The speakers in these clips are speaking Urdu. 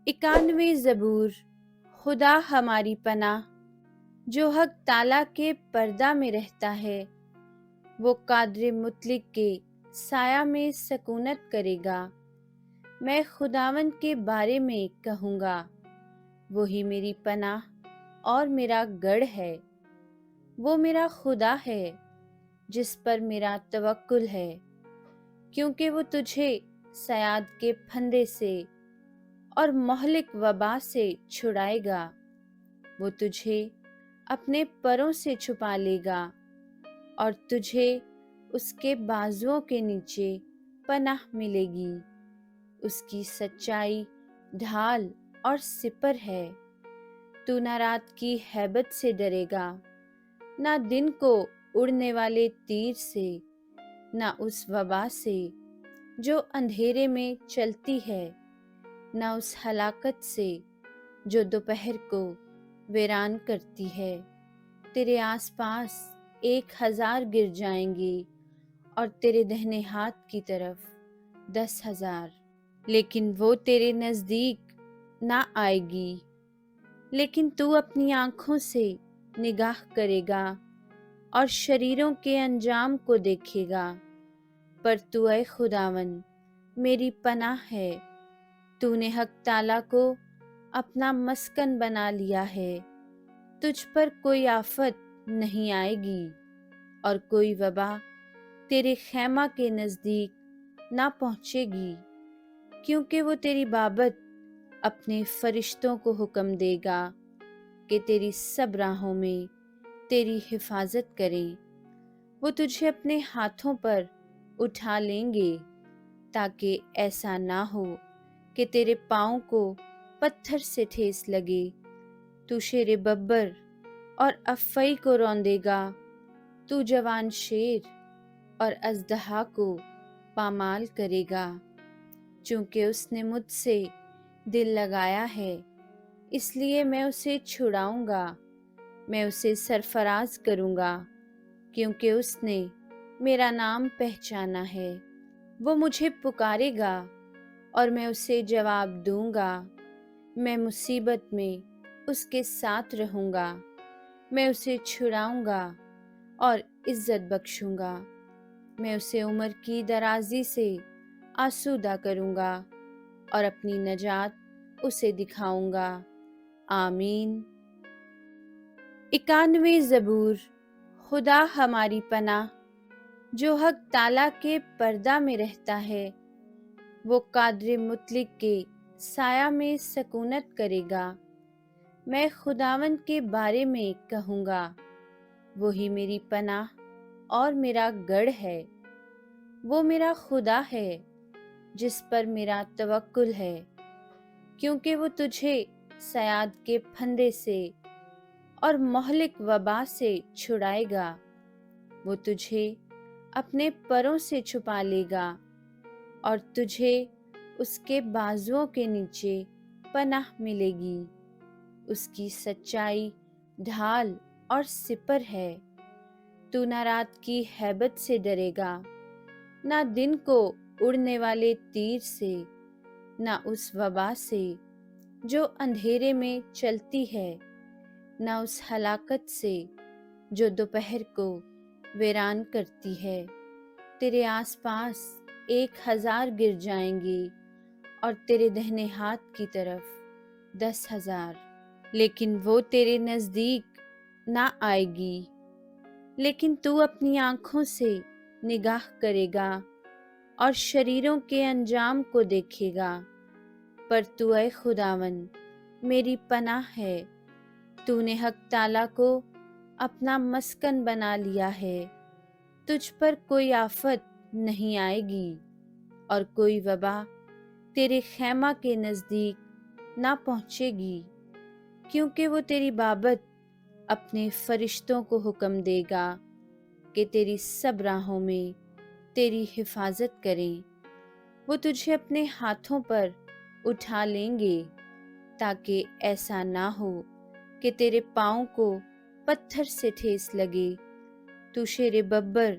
91 زبور۔ خدا ہماری پناہ، جو حق تعالیٰ کے پردہ میں رہتا ہے، وہ قادر مطلق کے سایہ میں سکونت کرے گا۔ میں خداوند کے بارے میں کہوں گا، وہی میری پناہ اور میرا گڑھ ہے۔ وہ میرا خدا ہے جس پر میرا توکل ہے، کیونکہ وہ تجھے صیاد کے پھندے سے اور مہلک وبا سے چھڑائے گا۔ وہ تجھے اپنے پروں سے چھپا لے گا اور تجھے اس کے بازوؤں کے نیچے پناہ ملے گی۔ اس کی سچائی ڈھال اور سپر ہے۔ تو نہ رات کی ہیبت سے ڈرے گا، نہ دن کو اڑنے والے تیر سے، نہ اس وبا سے جو اندھیرے میں چلتی ہے، نہ اس ہلاکت سے جو دوپہر کو ویران کرتی ہے۔ تیرے آس پاس 1000 گر جائیں گے اور تیرے دہنے ہاتھ کی طرف 10,000، لیکن وہ تیرے نزدیک نہ آئے گی۔ لیکن تو اپنی آنکھوں سے نگاہ کرے گا اور شریروں کے انجام کو دیکھے گا۔ پر تو اے خداوند میری پناہ ہے، تو نے حق تعالیٰ کو اپنا مسکن بنا لیا ہے۔ تجھ پر کوئی آفت نہیں آئے گی اور کوئی وبا تیرے خیمہ کے نزدیک نہ پہنچے گی، کیونکہ وہ تیری بابت اپنے فرشتوں کو حکم دے گا کہ تیری سب راہوں میں تیری حفاظت کریں۔ وہ تجھے اپنے ہاتھوں پر اٹھا لیں گے، تاکہ ایسا نہ ہو کہ تیرے پاؤں کو پتھر سے ٹھیس لگے۔ تو شیر ببر اور افعی کو روندے گا، تو جوان شیر اور اژدہا کو پامال کرے گا۔ چونکہ اس نے مجھ سے دل لگایا ہے، اس لیے میں اسے چھڑاؤں گا۔ میں اسے سرفراز کروں گا، کیونکہ اس نے میرا نام پہچانا ہے۔ وہ مجھے پکارے گا اور میں اسے جواب دوں گا۔ میں مصیبت میں اس کے ساتھ رہوں گا، میں اسے چھڑاؤں گا اور عزت بخشوں گا۔ میں اسے عمر کی درازی سے آسودہ کروں گا اور اپنی نجات اسے دکھاؤں گا۔ آمین۔ 91 زبور۔ خدا ہماری پناہ، جو حق تعالیٰ کے پردہ میں رہتا ہے، وہ قادر مطلق کے سایہ میں سکونت کرے گا۔ میں خداوند کے بارے میں کہوں گا، وہی میری پناہ اور میرا گڑھ ہے۔ وہ میرا خدا ہے جس پر میرا توکل ہے، کیونکہ وہ تجھے صیاد کے پھندے سے اور مہلک وبا سے چھڑائے گا۔ وہ تجھے اپنے پروں سے چھپا لے گا اور تجھے اس کے بازوؤں کے نیچے پناہ ملے گی۔ اس کی سچائی ڈھال اور سپر ہے۔ تو نہ رات کی ہیبت سے ڈرے گا، نہ دن کو اڑنے والے تیر سے، نہ اس وبا سے جو اندھیرے میں چلتی ہے، نہ اس ہلاکت سے جو دوپہر کو ویران کرتی ہے۔ تیرے آس پاس 1000 گر جائیں گے اور تیرے دہنے ہاتھ کی طرف 10,000، لیکن وہ تیرے نزدیک نہ آئے گی۔ لیکن تو اپنی آنکھوں سے نگاہ کرے گا اور شریروں کے انجام کو دیکھے گا۔ پر تو اے خداوند میری پناہ ہے، تو نے حق تعالیٰ کو اپنا مسکن بنا لیا ہے۔ تجھ پر کوئی آفت نہیں آئے گی اور کوئی وبا تیرے خیمہ کے نزدیک نہ پہنچے گی، کیونکہ وہ تیری بابت اپنے فرشتوں کو حکم دے گا کہ تیری سب راہوں میں تیری حفاظت کریں۔ وہ تجھے اپنے ہاتھوں پر اٹھا لیں گے، تاکہ ایسا نہ ہو کہ تیرے پاؤں کو پتھر سے ٹھیس لگے۔ تو شیر ببر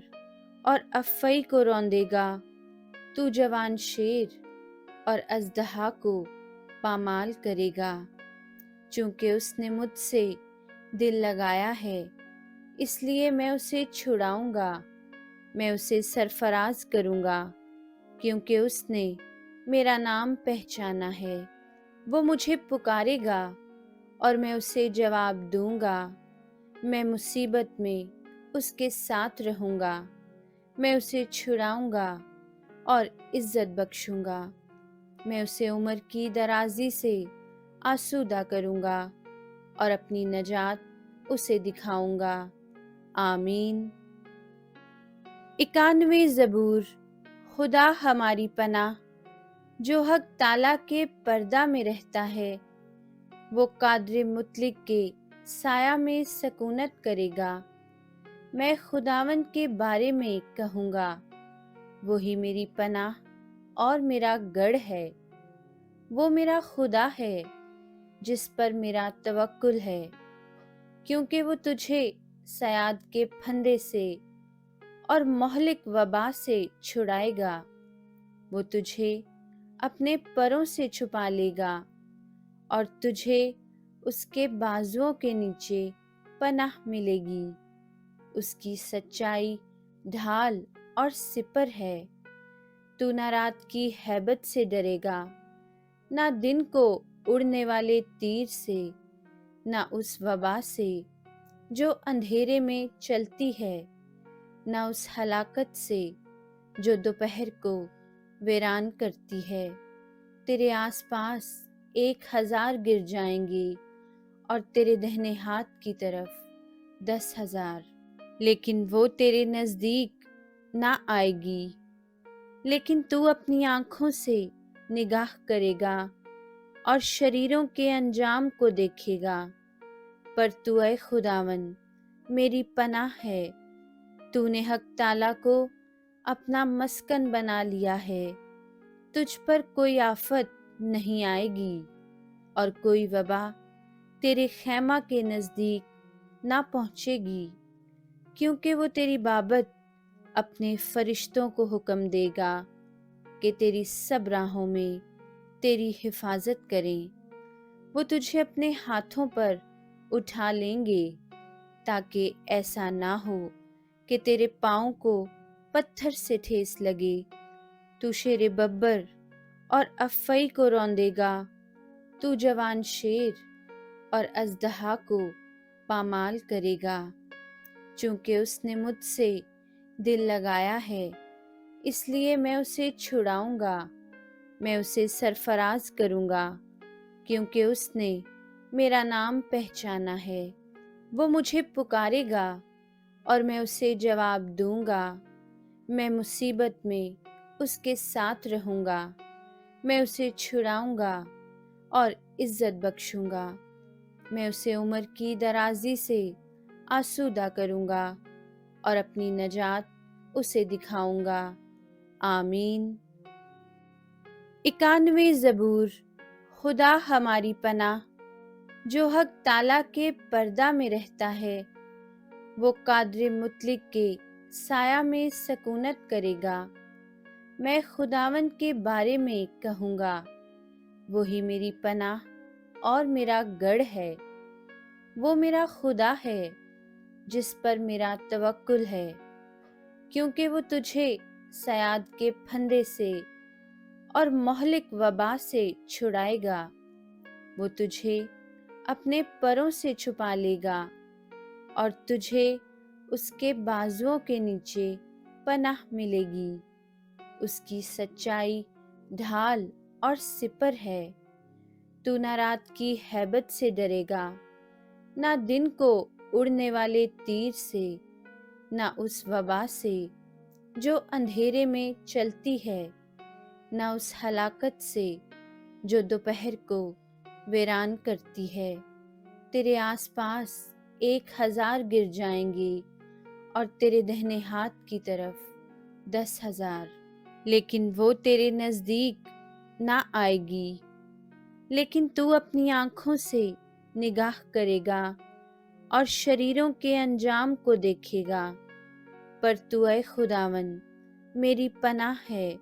اور افعی کو روندے گا، تو جوان شیر اور اژدہا کو پامال کرے گا۔ چونکہ اس نے مجھ سے دل لگایا ہے، اس لیے میں اسے چھڑاؤں گا۔ میں اسے سرفراز کروں گا، کیونکہ اس نے میرا نام پہچانا ہے۔ وہ مجھے پکارے گا اور میں اسے جواب دوں گا۔ میں مصیبت میں اس کے ساتھ رہوں گا۔ میں اسے چھڑاؤں گا اور عزت بخشوں گا۔ میں اسے عمر کی درازی سے آسودہ کروں گا اور اپنی نجات اسے دکھاؤں گا۔ آمین۔ 91 زبور۔ خدا ہماری پناہ، جو حق تعالیٰ کے پردہ میں رہتا ہے، وہ قادر مطلق کے سایہ میں سکونت کرے گا۔ میں خداوند کے بارے میں کہوں گا، وہی میری پناہ اور میرا گڑھ ہے۔ وہ میرا خدا ہے جس پر میرا توکل ہے، کیونکہ وہ تجھے صیاد کے پھندے سے اور مہلک وبا سے چھڑائے گا۔ وہ تجھے اپنے پروں سے چھپا لے گا اور تجھے اس کے بازوؤں کے نیچے پناہ ملے گی۔ اس کی سچائی ڈھال اور سپر ہے۔ تو نہ رات کی ہیبت سے ڈرے گا، نہ دن کو اڑنے والے تیر سے، نہ اس وبا سے جو اندھیرے میں چلتی ہے، نہ اس ہلاکت سے جو دوپہر کو ویران کرتی ہے۔ تیرے آس پاس 1000 گر جائیں گے اور تیرے دہنے ہاتھ کی طرف 10,000، لیکن وہ تیرے نزدیک نہ آئے گی۔ لیکن تو اپنی آنکھوں سے نگاہ کرے گا اور شریروں کے انجام کو دیکھے گا۔ پر تو اے خداوند میری پناہ ہے، تو نے حق تعالیٰ کو اپنا مسکن بنا لیا ہے۔ تجھ پر کوئی آفت نہیں آئے گی اور کوئی وبا تیرے خیمہ کے نزدیک نہ پہنچے گی، کیونکہ وہ تیری بابت اپنے فرشتوں کو حکم دے گا کہ تیری سب راہوں میں تیری حفاظت کریں۔ وہ تجھے اپنے ہاتھوں پر اٹھا لیں گے، تاکہ ایسا نہ ہو کہ تیرے پاؤں کو پتھر سے ٹھیس لگے۔ تو شیر ببر اور افعی کو روندے گا۔ تو جوان شیر اور اژدہا کو پامال کرے گا۔ چونکہ اس نے مجھ سے دل لگایا ہے، اس لیے میں اسے چھڑاؤں گا۔ میں اسے سرفراز کروں گا، کیونکہ اس نے میرا نام پہچانا ہے۔ وہ مجھے پکارے گا اور میں اسے جواب دوں گا۔ میں مصیبت میں اس کے ساتھ رہوں گا۔ میں اسے چھڑاؤں گا اور عزت بخشوں گا۔ میں اسے عمر کی درازی سے آسودہ کروں گا اور اپنی نجات اسے دکھاؤں گا۔ آمین۔ 91 زبور۔ خدا ہماری پناہ، جو حق تعالیٰ کے پردہ میں رہتا ہے، وہ قادر مطلق کے سایہ میں سکونت کرے گا۔ میں خداوند کے بارے میں کہوں گا، وہی میری پناہ اور میرا گڑھ ہے۔ وہ میرا خدا ہے جس پر میرا توکل ہے، کیونکہ وہ تجھے صیاد کے پھندے سے اور مہلک وبا سے چھڑائے گا۔ وہ تجھے اپنے پروں سے چھپا لے گا اور تجھے اس کے بازوؤں کے نیچے پناہ ملے گی۔ اس کی سچائی ڈھال اور سپر ہے۔ تو نہ رات کی ہیبت سے ڈرے گا، نہ دن کو اڑنے والے تیر سے، نہ اس وبا سے جو اندھیرے میں چلتی ہے، نہ اس ہلاکت سے جو دوپہر کو ویران کرتی ہے۔ تیرے آس پاس 1000 گر جائیں گے اور تیرے دہنے ہاتھ کی طرف 10,000، لیکن وہ تیرے نزدیک نہ آئے گی۔ لیکن تو اپنی آنکھوں سے نگاہ کرے گا اور شریروں کے انجام کو دیکھے گا۔ پر تو اے خداوند میری پناہ ہے،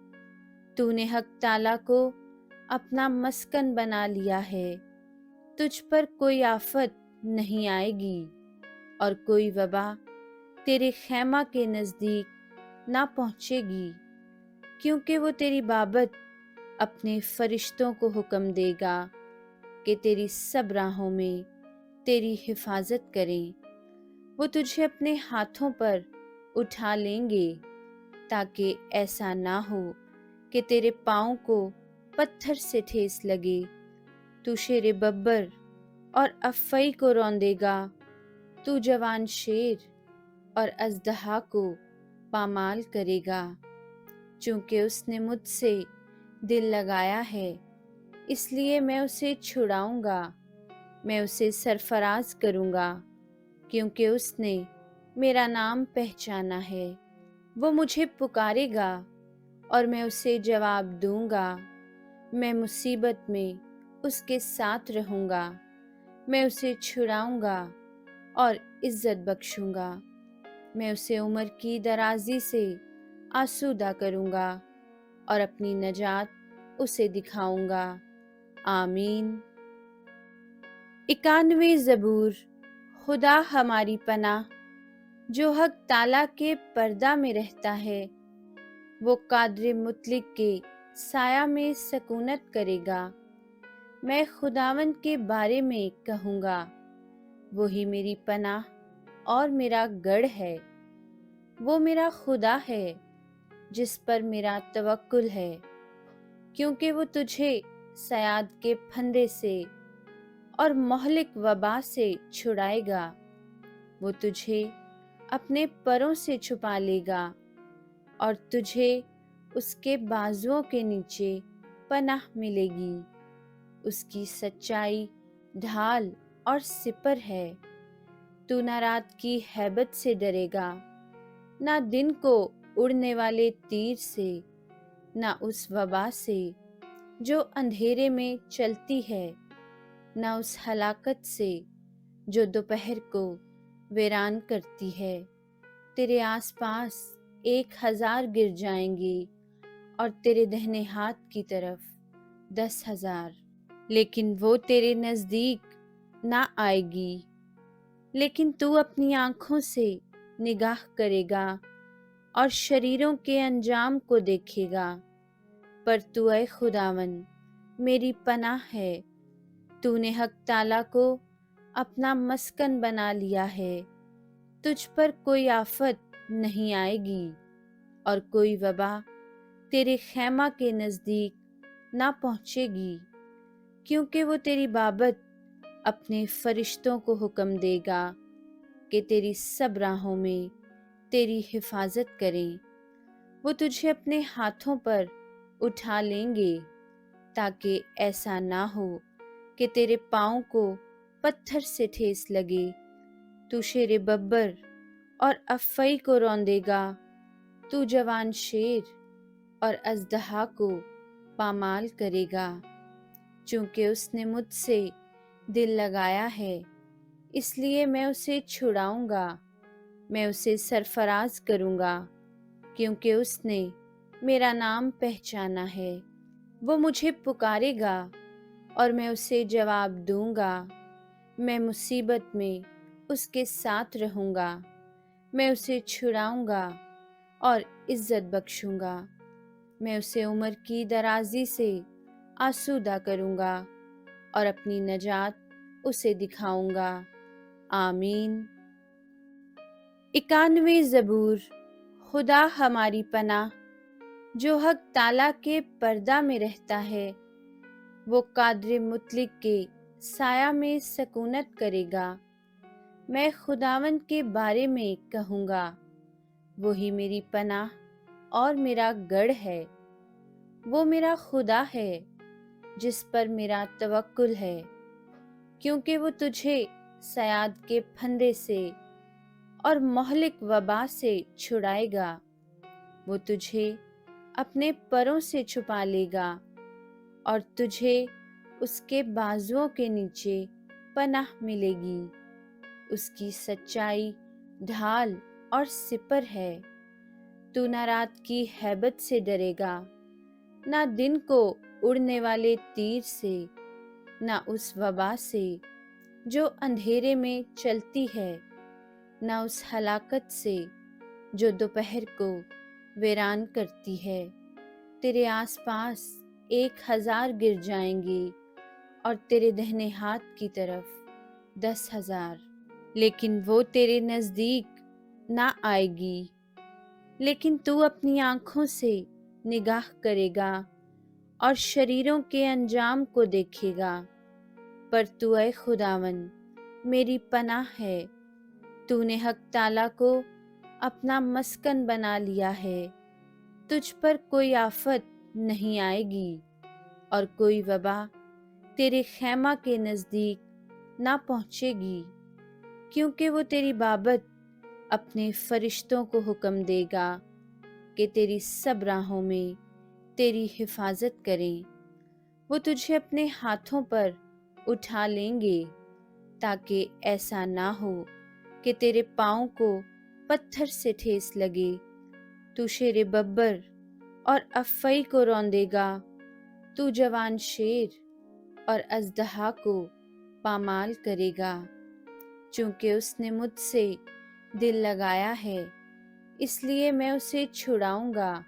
تو نے حق تعالیٰ کو اپنا مسکن بنا لیا ہے، تجھ پر کوئی آفت نہیں آئے گی اور کوئی وبا تیرے خیمہ کے نزدیک نہ پہنچے گی، کیونکہ وہ تیری بابت اپنے فرشتوں کو حکم دے گا کہ تیری سب راہوں میں تیری حفاظت کریں۔ وہ تجھے اپنے ہاتھوں پر اٹھا لیں گے تاکہ ایسا نہ ہو کہ تیرے پاؤں کو پتھر سے ٹھیس لگے۔ تو شیر ببر اور افعی کو روندے گا، تو جوان شیر اور اژدہا کو پامال کرے گا۔ چونکہ اس نے مجھ سے دل لگایا ہے، اس لیے میں اسے چھڑاؤں گا، میں اسے سرفراز کروں گا، کیونکہ اس نے میرا نام پہچانا ہے۔ وہ مجھے پکارے گا اور میں اسے جواب دوں گا۔ میں مصیبت میں اس کے ساتھ رہوں گا، میں اسے چھڑاؤں گا اور عزت بخشوں گا۔ میں اسے عمر کی درازی سے آسودہ کروں گا اور اپنی نجات اسے دکھاؤں گا۔ آمین۔ 91 زبور۔ خدا ہماری پناہ، جو حق تعالیٰ کے پردہ میں رہتا ہے، وہ قادر مطلق کے سایہ میں سکونت کرے گا۔ میں خداوند کے بارے میں کہوں گا، وہی میری پناہ اور میرا گڑھ ہے۔ وہ میرا خدا ہے جس پر میرا توکل ہے، کیونکہ وہ تجھے صیاد کے پھندے سے اور مہلک وبا سے چھڑائے گا۔ وہ تجھے اپنے پروں سے چھپا لے گا اور تجھے اس کے بازوؤں کے نیچے پناہ ملے گی۔ اس کی سچائی ڈھال اور سپر ہے۔ تو نہ رات کی ہیبت سے ڈرے گا، نہ دن کو اڑنے والے تیر سے، نہ اس وبا سے جو اندھیرے میں چلتی ہے، نہ اس ہلاکت سے جو دوپہر کو ویران کرتی ہے۔ تیرے آس پاس 1000 گر جائیں گے اور تیرے دہنے ہاتھ کی طرف 10,000، لیکن وہ تیرے نزدیک نہ آئے گی۔ لیکن تو اپنی آنکھوں سے نگاہ کرے گا اور شریروں کے انجام کو دیکھے گا۔ پر تو اے خداوند میری پناہ ہے، تو نے حق تعالیٰ کو اپنا مسکن بنا لیا ہے۔ تجھ پر کوئی آفت نہیں آئے گی اور کوئی وبا تیرے خیمہ کے نزدیک نہ پہنچے گی، کیونکہ وہ تیری بابت اپنے فرشتوں کو حکم دے گا کہ تیری سب راہوں میں تیری حفاظت کریں۔ وہ تجھے اپنے ہاتھوں پر اٹھا لیں گے تاکہ ایسا نہ ہو کہ تیرے پاؤں کو پتھر سے ٹھیس لگے۔ تو شیر ببر اور افعی کو روندے گا، تو جوان شیر اور اژدہا کو پامال کرے گا۔ چونکہ اس نے مجھ سے دل لگایا ہے، اس لیے میں اسے چھڑاؤں گا، میں اسے سرفراز کروں گا، کیونکہ اس نے میرا نام پہچانا ہے۔ وہ مجھے پکارے گا اور میں اسے جواب دوں گا۔ میں مصیبت میں اس کے ساتھ رہوں گا، میں اسے چھڑاؤں گا اور عزت بخشوں گا۔ میں اسے عمر کی درازی سے آسودہ کروں گا اور اپنی نجات اسے دکھاؤں گا۔ آمین۔ 91 زبور۔ خدا ہماری پناہ، جو حق تعالیٰ کے پردہ میں رہتا ہے، وہ قادر مطلق کے سایہ میں سکونت کرے گا۔ میں خداوند کے بارے میں کہوں گا، وہی میری پناہ اور میرا گڑھ ہے۔ وہ میرا خدا ہے جس پر میرا توکل ہے، کیونکہ وہ تجھے صیاد کے پھندے سے اور مہلک وبا سے چھڑائے گا۔ وہ تجھے اپنے پروں سے چھپا لے گا اور تجھے اس کے بازوؤں کے نیچے پناہ ملے گی۔ اس کی سچائی ڈھال اور سپر ہے۔ تو نہ رات کی ہیبت سے ڈرے گا، نہ دن کو اڑنے والے تیر سے، نہ اس وبا سے جو اندھیرے میں چلتی ہے، نہ اس ہلاکت سے جو دوپہر کو ویران کرتی ہے۔ تیرے آس پاس 1,000 گر جائیں گے اور تیرے دہنے ہاتھ کی طرف 10,000، لیکن وہ تیرے نزدیک نہ آئے گی۔ لیکن تو اپنی آنکھوں سے نگاہ کرے گا اور شریروں کے انجام کو دیکھے گا۔ پر تو اے خداوند میری پناہ ہے، تو نے حق تعالیٰ کو اپنا مسکن بنا لیا ہے۔ تجھ پر کوئی آفت نہیں آئے گی اور کوئی وبا تیرے خیمہ کے نزدیک نہ پہنچے گی، کیونکہ وہ تیری بابت اپنے فرشتوں کو حکم دے گا کہ تیری سب راہوں میں تیری حفاظت کریں۔ وہ تجھے اپنے ہاتھوں پر اٹھا لیں گے تاکہ ایسا نہ ہو کہ تیرے پاؤں کو پتھر سے ٹھیس لگے۔ تو شیر ببر اور افعی کو روندے گا، تو جوان شیر اور اژدہا کو پامال کرے گا۔ چونکہ اس نے مجھ سے دل لگایا ہے، اس لیے میں اسے چھڑاؤں گا،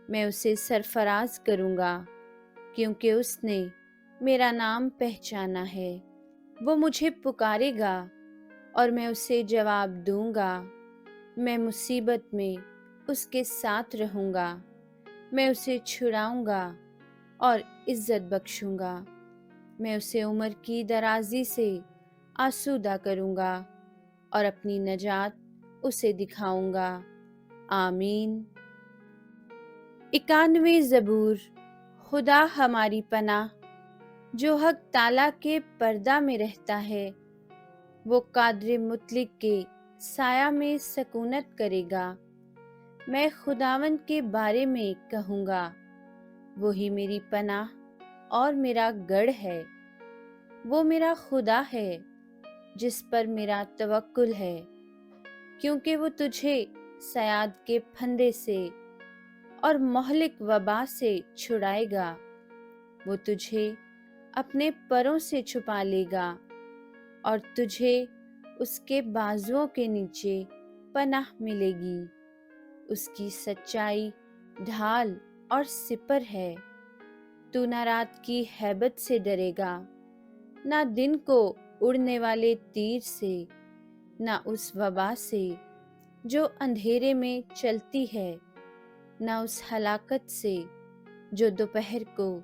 میں اسے سرفراز کروں گا، کیونکہ اس نے میرا نام پہچانا ہے۔ وہ مجھے پکارے گا اور میں اسے جواب دوں گا۔ میں مصیبت میں اس کے ساتھ رہوں گا، میں اسے چھڑاؤں گا اور عزت بخشوں گا۔ میں اسے عمر کی درازی سے آسودہ کروں گا اور اپنی نجات اسے دکھاؤں گا۔ آمین۔ 91 زبور۔ خدا ہماری پناہ جو حق تعالیٰ کے پردہ میں رہتا ہے، وہ قادر مطلق کے سایہ میں سکونت کرے گا۔ میں خداوند کے بارے میں کہوں گا، وہی میری پناہ اور میرا گڑھ ہے۔ وہ میرا خدا ہے جس پر میرا توکل ہے، کیونکہ وہ تجھے صیاد کے پھندے سے اور مہلک وبا سے چھڑائے گا۔ وہ تجھے اپنے پروں سے چھپا لے گا اور تجھے اس کے بازوؤں کے نیچے پناہ ملے گی۔ اس کی سچائی ڈھال اور سپر ہے۔ تو نہ رات کی ہیبت سے ڈرے گا، نہ دن کو اڑنے والے تیر سے، نہ اس وبا سے جو اندھیرے میں چلتی ہے، نہ اس ہلاکت سے جو دوپہر کو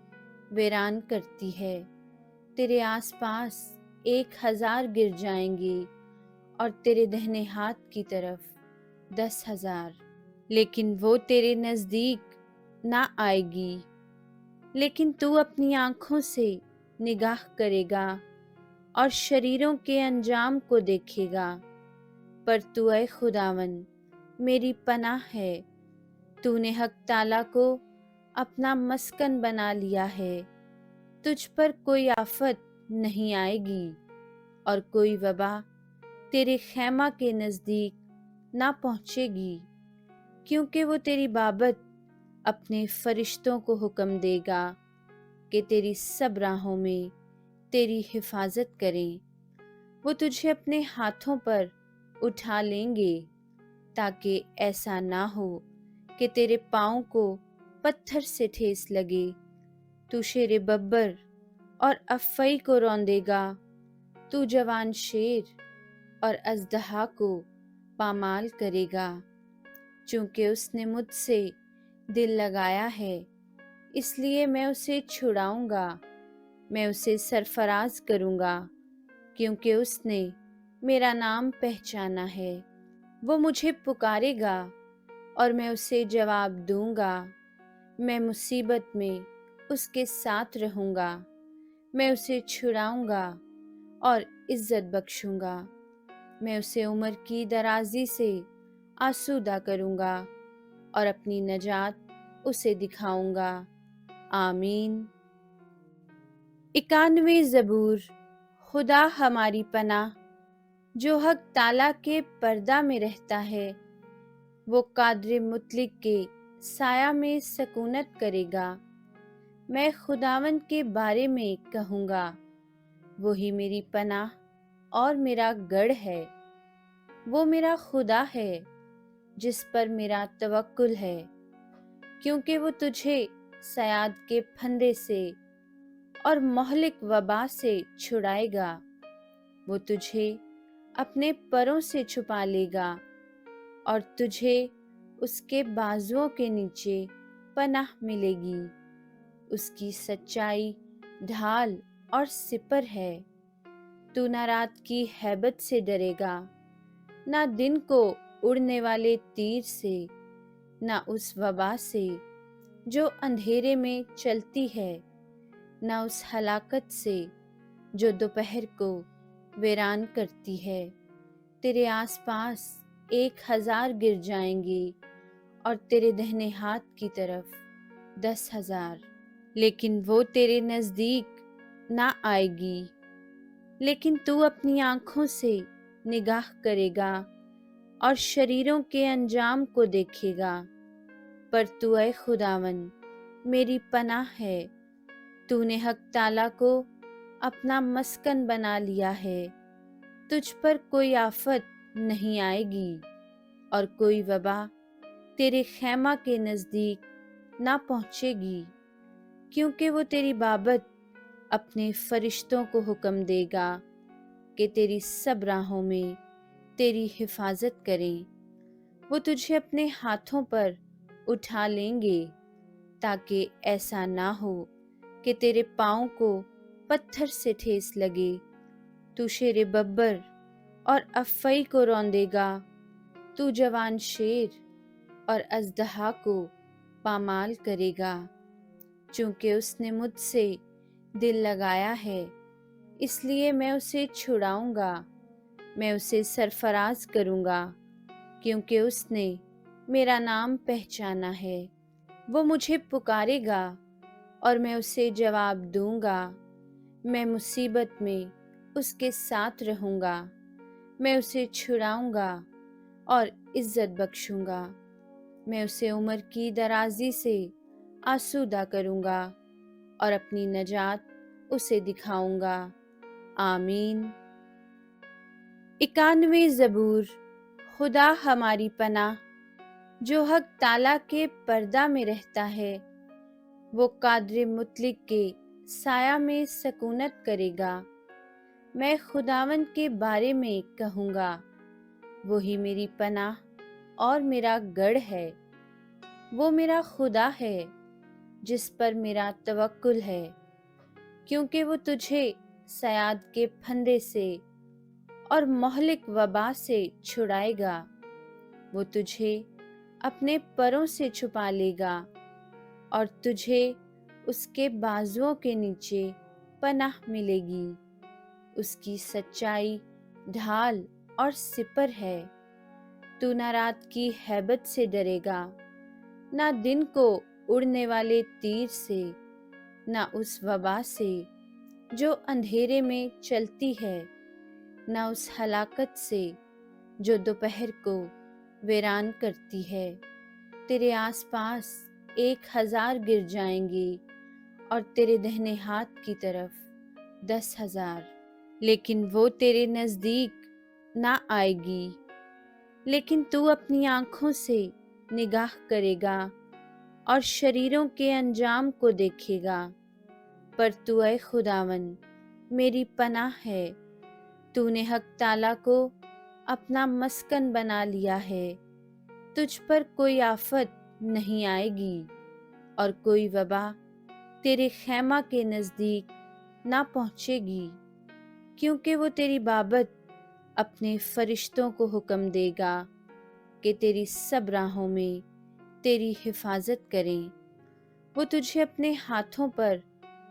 ویران کرتی ہے۔ تیرے آس پاس 1,000 گر جائیں گے اور تیرے دہنے ہاتھ کی طرف 10,000، لیکن وہ تیرے نزدیک نہ آئے گی۔ لیکن تو اپنی آنکھوں سے نگاہ کرے گا اور شریروں کے انجام کو دیکھے گا۔ پر تو اے خداوند میری پناہ ہے، تو نے حق تعالیٰ کو اپنا مسکن بنا لیا ہے۔ تجھ پر کوئی آفت نہیں آئے گی اور کوئی وبا تیرے خیمہ کے نزدیک نہ پہنچے گی، کیونکہ وہ تیری بابت اپنے فرشتوں کو حکم دے گا کہ تیری سب راہوں میں تیری حفاظت کریں۔ وہ تجھے اپنے ہاتھوں پر اٹھا لیں گے تاکہ ایسا نہ ہو کہ تیرے پاؤں کو پتھر سے ٹھیس لگے۔ تو شیر ببر اور افعی کو روندے گا، تو جوان شیر اور اژدہا کو پامال کرے گا۔ چونکہ اس نے مجھ سے دل لگایا ہے، اس لیے میں اسے چھڑاؤں گا، میں اسے سرفراز کروں گا، کیونکہ اس نے میرا نام پہچانا ہے۔ وہ مجھے پکارے گا اور میں اسے جواب دوں گا۔ میں مصیبت میں اس کے ساتھ رہوں گا، میں اسے چھڑاؤں گا اور عزت بخشوں گا۔ میں اسے عمر کی درازی سے آسودہ کروں گا اور اپنی نجات اسے دکھاؤں گا۔ آمین۔ 91 زبور۔ خدا ہماری پناہ جو حق تعالیٰ کے پردہ میں رہتا ہے، وہ قادر مطلق کے سایہ میں سکونت کرے گا۔ میں خداوند کے بارے میں کہوں گا، وہی میری پناہ اور میرا گڑھ ہے۔ وہ میرا خدا ہے جس پر میرا توکل ہے، کیونکہ وہ تجھے صیاد کے پھندے سے اور مہلک وبا سے چھڑائے گا۔ وہ تجھے اپنے پروں سے چھپا لے گا اور تجھے اس کے بازوؤں کے نیچے پناہ ملے گی۔ اس کی سچائی ڈھال اور سپر ہے۔ تو نہ رات کی ہیبت سے ڈرے گا، نہ دن کو اڑنے والے تیر سے، نہ اس وبا سے جو اندھیرے میں چلتی ہے، نہ اس ہلاکت سے جو دوپہر کو ویران کرتی ہے۔ تیرے آس پاس 1,000 گر جائیں گے اور تیرے دہنے ہاتھ کی طرف 10,000، لیکن وہ تیرے نزدیک نہ آئے گی۔ لیکن تو اپنی آنکھوں سے نگاہ کرے گا اور شریروں کے انجام کو دیکھے گا۔ پر تو اے خداوند میری پناہ ہے، تو نے حق تعالیٰ کو اپنا مسکن بنا لیا ہے۔ تجھ پر کوئی آفت نہیں آئے گی اور کوئی وبا تیرے خیمہ کے نزدیک نہ پہنچے گی، کیونکہ وہ تیری بابت اپنے فرشتوں کو حکم دے گا کہ تیری سب راہوں میں تیری حفاظت کریں۔ وہ تجھے اپنے ہاتھوں پر اٹھا لیں گے تاکہ ایسا نہ ہو کہ تیرے پاؤں کو پتھر سے ٹھیس لگے۔ تو شیر ببر اور افعی کو روندے گا، تو جوان شیر اور اژدہا کو پامال کرے گا۔ چونکہ اس نے مجھ سے دل لگایا ہے، اس لیے میں اسے چھڑاؤں گا۔ میں اسے سرفراز کروں گا، کیونکہ اس نے میرا نام پہچانا ہے۔ وہ مجھے پکارے گا اور میں اسے جواب دوں گا۔ میں مصیبت میں اس کے ساتھ رہوں گا، میں اسے چھڑاؤں گا اور عزت بخشوں گا۔ میں اسے عمر کی درازی سے آسودہ کروں گا اور اپنی نجات اسے دکھاؤں گا۔ آمین۔ 91 زبور۔ خدا ہماری پناہ جو حق تعالیٰ کے پردہ میں رہتا ہے، وہ قادر مطلق کے سایہ میں سکونت کرے گا۔ میں خداوند کے بارے میں کہوں گا، وہی میری پناہ اور میرا گڑھ ہے۔ وہ میرا خدا ہے جس پر میرا توکل ہے، کیونکہ وہ تجھے صیاد کے پھندے سے اور مہلک وبا سے چھڑائے گا۔ وہ تجھے اپنے پروں سے چھپا لے گا اور تجھے اس کے بازوؤں کے نیچے پناہ ملے گی۔ اس کی سچائی ڈھال اور سپر ہے۔ تو نہ رات کی ہیبت سے ڈرے گا، نہ دن کو اڑنے والے تیر سے، نہ اس وبا سے جو اندھیرے میں چلتی ہے، نہ اس ہلاکت سے جو دوپہر کو ویران کرتی ہے۔ تیرے آس پاس 1,000 گر جائیں گے اور تیرے دہنے ہاتھ کی طرف 10,000، لیکن وہ تیرے نزدیک نہ آئے گی۔ لیکن تو اپنی آنکھوں سے نگاہ کرے گا اور شریروں کے انجام کو دیکھے گا۔ پر تو اے خداوند میری پناہ ہے، تو نے حق تعالیٰ کو اپنا مسکن بنا لیا ہے۔ تجھ پر کوئی آفت نہیں آئے گی اور کوئی وبا تیرے خیمہ کے نزدیک نہ پہنچے گی، کیونکہ وہ تیری بابت اپنے فرشتوں کو حکم دے گا کہ تیری سب راہوں میں تیری حفاظت کریں۔ وہ تجھے اپنے ہاتھوں پر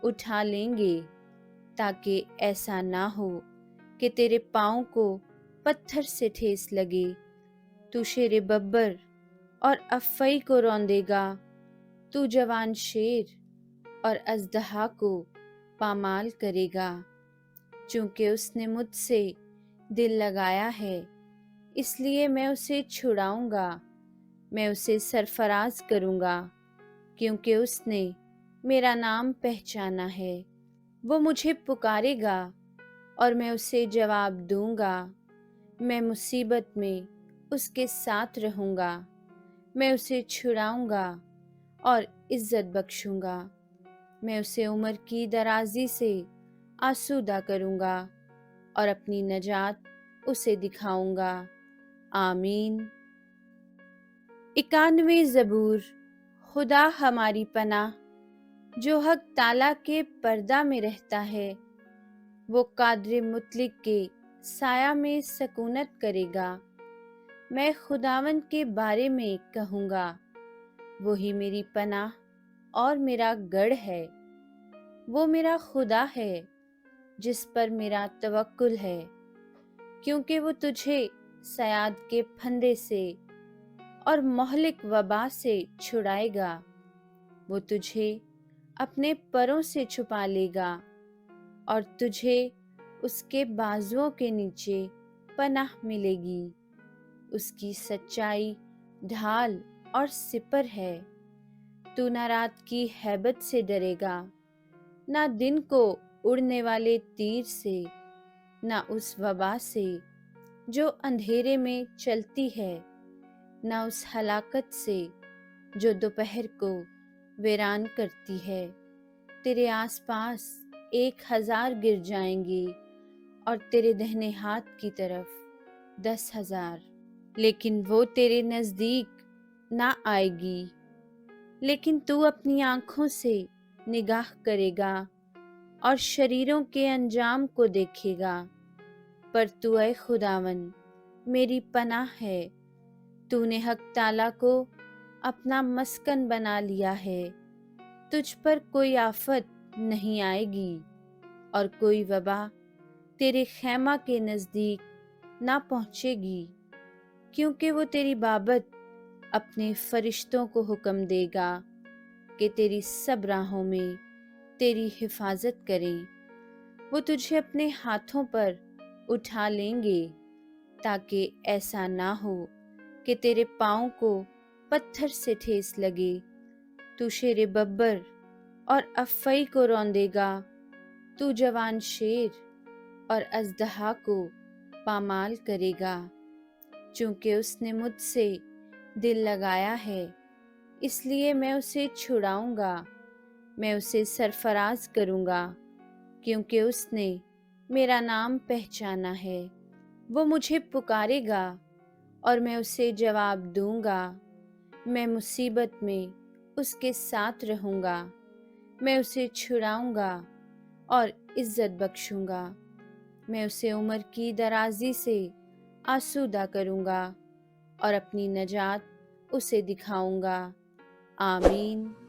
اٹھا لیں گے تاکہ ایسا نہ ہو کہ تیرے پاؤں کو پتھر سے ٹھیس لگے۔ تو شیر ببر اور افعی کو روندے گا، تو جوان شیر اور اژدہا کو پامال کرے گا۔ چونکہ اس نے مجھ سے دل لگایا ہے، اس لیے میں اسے چھڑاؤں گا۔ میں اسے سرفراز کروں گا، کیونکہ اس نے میرا نام پہچانا ہے۔ وہ مجھے پکارے گا اور میں اسے جواب دوں گا۔ میں مصیبت میں اس کے ساتھ رہوں گا۔ میں اسے چھڑاؤں گا اور عزت بخشوں گا۔ میں اسے عمر کی درازی سے آسودہ کروں گا اور اپنی نجات اسے دکھاؤں گا۔ آمین۔ 91 زبور۔ خدا ہماری پناہ، جو حق تعالیٰ کے پردہ میں رہتا ہے، وہ قادر مطلق کے سایہ میں سکونت کرے گا۔ میں خداوند کے بارے میں کہوں گا، وہی میری پناہ اور میرا گڑھ ہے۔ وہ میرا خدا ہے جس پر میرا توکل ہے، کیونکہ وہ تجھے صیاد کے پھندے سے اور مہلک وبا سے چھڑائے گا۔ وہ تجھے اپنے پروں سے چھپا لے گا اور تجھے اس کے بازوؤں کے نیچے پناہ ملے گی۔ اس کی سچائی ڈھال اور سپر ہے۔ تو نہ رات کی ہیبت سے ڈرے گا، نہ دن کو اڑنے والے تیر سے، نہ اس وبا سے جو اندھیرے میں چلتی ہے، نہ اس ہلاکت سے جو دوپہر کو ویران کرتی ہے۔ تیرے آس پاس 1000 گر جائیں گے اور تیرے دہنے ہاتھ کی طرف 10,000، لیکن وہ تیرے نزدیک نہ آئے گی۔ لیکن تو اپنی آنکھوں سے نگاہ کرے گا اور شریروں کے انجام کو دیکھے گا۔ پر تو اے خداوند میری پناہ ہے، تو نے حق تعالیٰ کو اپنا مسکن بنا لیا ہے۔ تجھ پر کوئی آفت نہیں آئے گی اور کوئی وبا تیرے خیمہ کے نزدیک نہ پہنچے گی، کیونکہ وہ تیری بابت اپنے فرشتوں کو حکم دے گا کہ تیری سب راہوں میں تیری حفاظت کریں۔ وہ تجھے اپنے ہاتھوں پر اٹھا لیں گے، تاکہ ایسا نہ ہو کہ تیرے پاؤں کو پتھر سے ٹھیس لگے۔ تو شیر ببر اور افعی کو روندے گا۔ تو جوان شیر اور اژدہا کو پامال کرے گا۔ چونکہ اس نے مجھ سے دل لگایا ہے، اس لیے میں اسے چھڑاؤں گا۔ میں اسے سرفراز کروں گا، کیونکہ اس نے میرا نام پہچانا ہے۔ وہ مجھے پکارے گا اور میں اسے جواب دوں گا۔ میں مصیبت میں اس کے ساتھ رہوں گا۔ میں اسے چھڑاؤں گا اور عزت بخشوں گا۔ میں اسے عمر کی درازی سے آسودہ کروں گا اور اپنی نجات اسے دکھاؤں گا۔ آمین۔